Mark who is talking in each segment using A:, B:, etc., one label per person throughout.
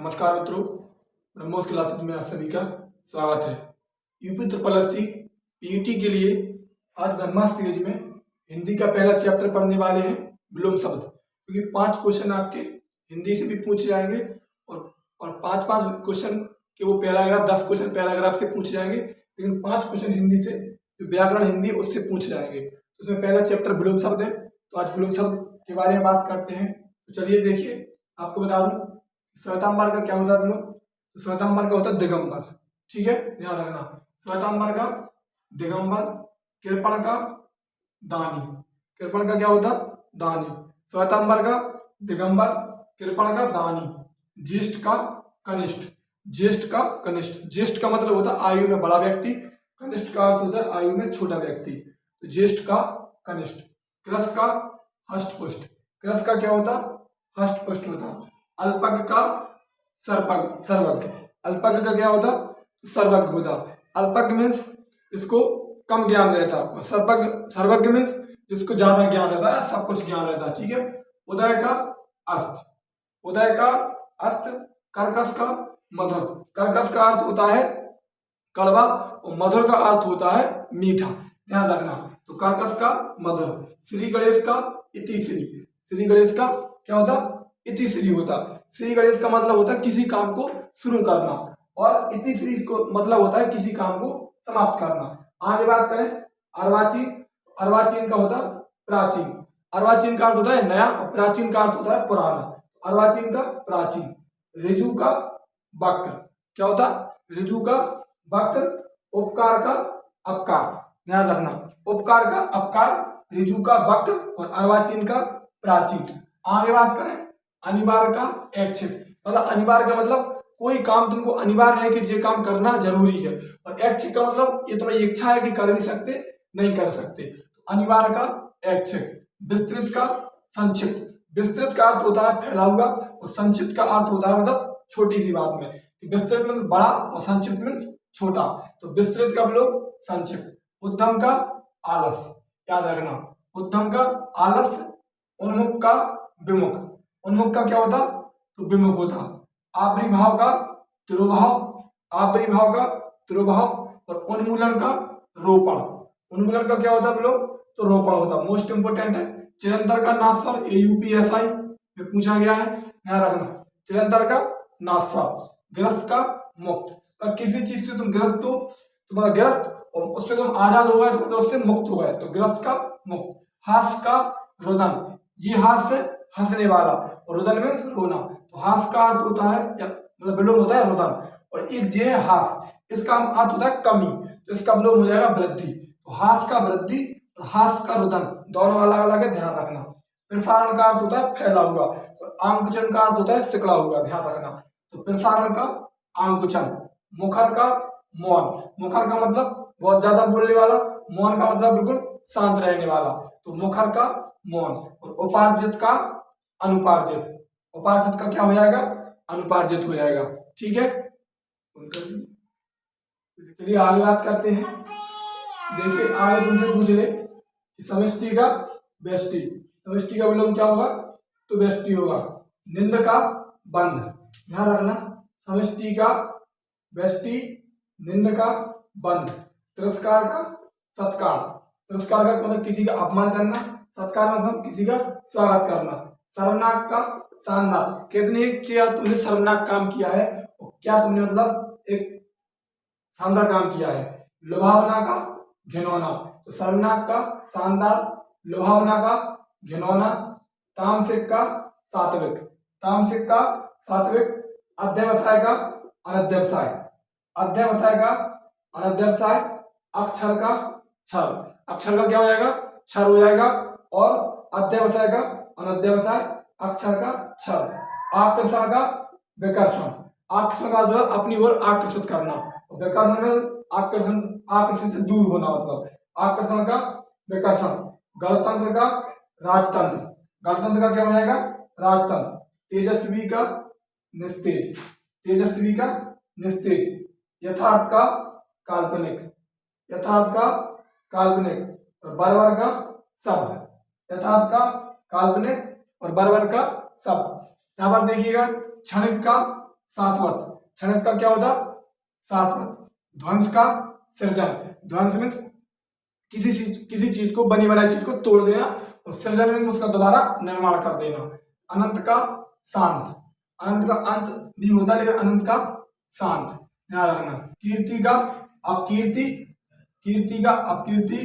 A: नमस्कार मित्रों, ब्रह्मोस क्लासेस में आप सभी का स्वागत है। यूपी ट्रिपल एससी पीईटी के लिए आज ब्रह्मास्त्र सीरीज में हिंदी का पहला चैप्टर पढ़ने वाले हैं विलोम शब्द, क्योंकि 5 क्वेश्चन आपके हिंदी से भी पूछे जाएंगे और 5-5 क्वेश्चन के वो पैराग्राफ 10 क्वेश्चन पैराग्राफ से पूछे जाएंगे, लेकिन 5 क्वेश्चन हिंदी से जो व्याकरण हिंदी उससे पूछे जाएंगे। तो उसमें पहला चैप्टर विलोम शब्द है, तो आज विलोम शब्द के बारे में बात करते हैं। तो चलिए देखिए, आपको बता दूं श्वेतांबर का क्या होता है विलोम। तो श्वेतांबर का होता है दिगंबर, ठीक है, ध्यान रखना। श्वेतांबर का दिगंबर, कृपण का दानी। कृपण का क्या होता दानी। श्वेतांबर का दिगंबर, कृपण का दानी, ज्येष्ठ का कनिष्ठ। ज्येष्ठ का कनिष्ठ, ज्येष्ठ का मतलब होता है आयु में बड़ा व्यक्ति, कनिष्ठ का अर्थ होता है आयु में छोटा व्यक्ति। तो ज्येष्ठ का कनिष्ठ। कृश का हष्टपुष्ट। कृश का क्या होता हष्टपुष्ट होता। अल्पज्ञ का सर्वज्ञ। अल्पज्ञ का क्या होता सर्वज्ञ होता। अल्पज्ञ मीन्स इसको कम ज्ञान रहता, और सर्वज्ञ मीन्स जिसको ज्यादा ज्ञान रहता है, सब कुछ ज्ञान रहता है, ठीक है। उदय का अस्त। उदय का अस्त। कर्कश का मधुर। कर्कश का अर्थ होता है कड़वा और मधुर का अर्थ होता है मीठा, ध्यान रखना। तो कर्कश का मधुर। श्री गणेश का इतिश्री। श्री गणेश का क्या होता इतिश्री होता। श्री गणेश का मतलब होता है किसी काम को शुरू करना, और इतिश्री को मतलब होता है किसी काम को समाप्त करना। आगे बात करें अर्वाचीन। अर्वाचीन का होता प्राचीन। अर्वाचीन का अर्थ होता है नया और प्राचीन का अर्थ होता है पुराना। अर्वाचीन का प्राचीन। ऋजु का वक्र। क्या होता ऋजु का वक्र। उपकार का अपकार, ध्यान रखना। उपकार का अपकार, ऋजु का वक्र और अर्वाचीन का प्राचीन। आगे बात करें अनिवार्य का ऐच्छिक। मतलब अनिवार्य का मतलब कोई काम तुमको अनिवार्य है कि ये काम करना जरूरी है, और ऐच्छिक का मतलब ये तुम्हारी इच्छा है कि कर भी सकते नहीं कर सकते। तो अनिवार्य का ऐच्छिक। विस्तृत का संक्षिप्त। विस्तृत का अर्थ होता है फैला हुआ, और संक्षिप्त का अर्थ होता है मतलब छोटी सी बात में। विस्तृत मतलब बड़ा और संक्षिप्त में छोटा, तो विस्तृत का विलोम संक्षिप्त। उद्यम का आलस, याद रखना। उद्यम का आलस। उन्मुख का विमुख। उन्मुख का क्या होता तो विमुख होता। आविर्भाव का तिरोभाव। आविर्भाव का तिरोभाव। और उन्मूलन का रोपण। उन्मूलन का क्या होता है तो रोपण होता। मोस्ट इंपोर्टेंट है। चिरंतर का नाश्वर, ये यूपीएसआई में पूछा गया है, ध्यान रखना। चिरंतर का नाश्वर। ग्रस्त का मुक्त। तो किसी चीज से तुम ग्रस्त हो तो मतलब ग्रस्त, और उससे तुम आजाद हो गए तो मतलब उससे मुक्त हो गए, तो ग्रस्त का मुक्त। हास्य का रुदन। जी हास्य हंसने वाला, और रुदन मीन्स रोना। तो हास्य का अर्थ होता है मतलब विलोम होता है रुदन, और एक जे है हास्य, इसका अर्थ होता है कमी, तो इसका विलोम हो जाएगा वृद्धि। तो हास्य का वृद्धि और हास्य का रुदन दोनों अलग अलग है, ध्यान रखना। प्रसारण का अर्थ होता है फैला हुआ, और आंकुचन का अर्थ होता है सिकड़ा हुआ, ध्यान रखना। तो प्रसारण का आंकुचन। मुखर का मौन। मुखर का मतलब बहुत ज्यादा बोलने वाला, मौन का मतलब बिल्कुल शांत रहने वाला, तो मुखर का मौन। और उपार्जित का अनुपार्जित। उपार्जित का क्या हो जाएगा अनुपार्जित हो जाएगा, ठीक है। चलिए आगे बात करते हैं। देखिए आगे तुमसे पूछ ले कि समष्टि का व्यष्टि। समष्टि का विलोम क्या होगा तो व्यष्टि होगा। निंद का बंध, ध्यान रखना। समष्टि का व्यष्टि, निंद का बंध। तिरस्कार का सत्कार। तिरस्कार का मतलब किसी का अपमान करना, सत्कार मतलब किसी का स्वागत करना। शर्मनाक का शानदार। कहते हैं क्या तुमने शर्मनाक काम किया है, क्या तुमने मतलब एक शानदार काम किया है। लुभावना का घिनौना। तो शर्मनाक का शानदार, लुभावना का घिनौना। तामसिक का सात्विक। तामसिक का सात्विक। अध्यवसाय का अनध्यवसाय। अध्यवसाय का अनध्यवसाय। अक्षर का क्षर। अक्षर का क्या हो जाएगा क्षर हो जाएगा, और अध्यवसाय का अनध्यवसाय। अक्षर का क्षर। आकर्षण का विकर्षण। आकर्षण का जो है अपनी ओर आकर्षित करना, विकर्षण में आकर्षण आकर्षित से दूर होना, मतलब आकर्षण का विकर्षण। गणतंत्र का राजतंत्र। गणतंत्र का क्या हो जाएगा राजतंत्र। तेजस्वी का निस्तेज। तेजस्वी का निस्तेज। यथार्थ का काल्पनिक। यथार्थ का काल्पनिक। और बर्बर का शब्द। यथार्थ का काल्पनिक और बर्बर का शब्द। यहाँ पर देखिएगा क्षणिक का शाश्वत। क्षणिक का क्या होता? शाश्वत। ध्वंस का सृजन। ध्वंस में किसी चीज को, बनी बनाई चीज को तोड़ देना, और सृजन में उसका दोबारा निर्माण कर देना। अनंत का शांत। अनंत का अंत भी होता है, लेकिन अनंत का शांत, ध्यान रखना। कीर्ति का अपकीर्ति। कीर्ति का अपकीर्ति।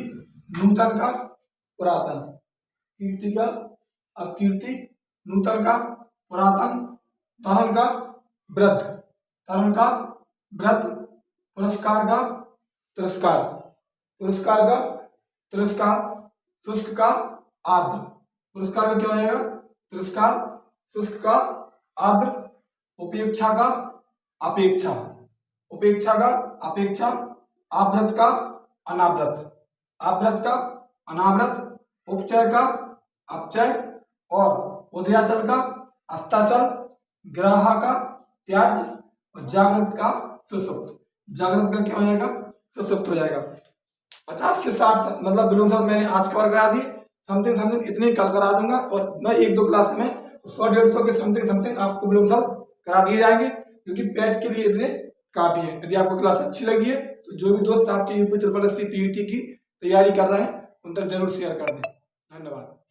A: नूतन का पुरातन। कीर्ति का अपकीर्ति, नूतन का पुरातन। तरण का वृद्ध। तरण का वृद्ध। पुरस्कार का तिरस्कार। पुरस्कार का तिरस्कार। शुष्क का आर्द्र। पुरस्कार का क्या हो जाएगा? तिरस्कार। शुष्क का आर्द्र। उपेक्षा का अपेक्षा। उपेक्षा का अपेक्षा। आवृत का अनावृत। आवृत का अनावृत। उपचय का अपचय, और उदयाचल का अस्ताचल। ग्राह का त्याज्य, और जागृत का सुसुप्त। जागृत का क्या हो जाएगा? सुसुप्त हो जाएगा। 50 से 60 मतलब विलोम शब्द मैंने आज कवर करा दिए। समथिंग समथिंग इतने कल करा दूंगा, और मैं 1-2 क्लास में 100-150 के समथिंग आपको विलोम शब्द करा दिए जाएंगे, क्योंकि पैट के लिए इतने काफी है। यदि आपको क्लास अच्छी लगी है तो जो भी दोस्त आपके यूपी SSC PET की तैयारी कर रहे हैं उन तक जरूर शेयर कर दें। धन्यवाद।